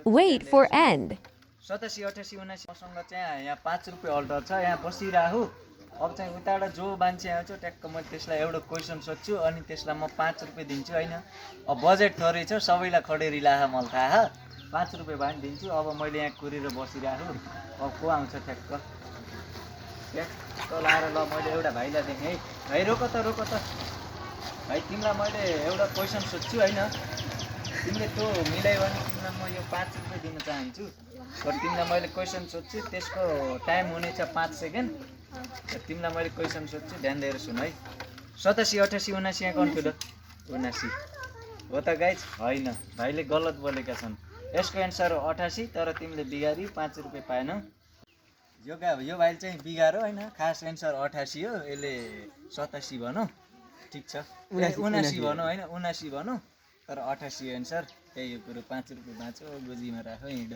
Wait for end. 87 88 79 मसँग चाहिँ यहाँ 5 रुपियाँ अल्टर छ यहाँ बसिराहु अब चाहिँ उताबाट जो मान्छे आउँछ ट्याक्क म त्यसलाई एउटा क्वेसन सोध्छु अनि त्यसलाई म 5 रुपियाँ दिन्छु हैन अब बजेट थोरै छ सबैलाई खडेरी लाहा मलाई थाहा 5 रुपियाँ भए पनि दिन्छु अब मैले यहाँ कुरेर बसिराहु अब को आउँछ ट्याक्क ट्याक्क लाएर ल मैले एउटा भाइलाई देखेँ है भाइ रोक त भाइ तिमीलाई मैले एउटा क्वेसन सोध्छु हैन तिमीले त्यो मिलायो भने तिमीलाई म यो 5 रुपियाँ दिन चाहन्छु तर तिमीलाई मैले क्वेसन सोध्छु त्यसको टाइम हुनेछ 5 सेकेन्ड तिमीलाई मैले क्वेसन सोध्छु ध्यान दिएर सुन है 87 88 79 यहाँ कन्फ्युज 79 हो त गाइज होइन भाइले गलत बोलेका छन् यसको एन्सर हो 88 तर तिमीले बिगारी 5 रुपियाँ पाएनौ यो भाइले चाहिँ बिगारो हैन खास एन्सर 88 हो यसले 87 भनौ ठीक छ 79 भनौ हैन 79 भनौ तर 88 एन्सर त्यही हो कुरो 5 रुपियाँ बाँच्यो गोजीमा राख हिँड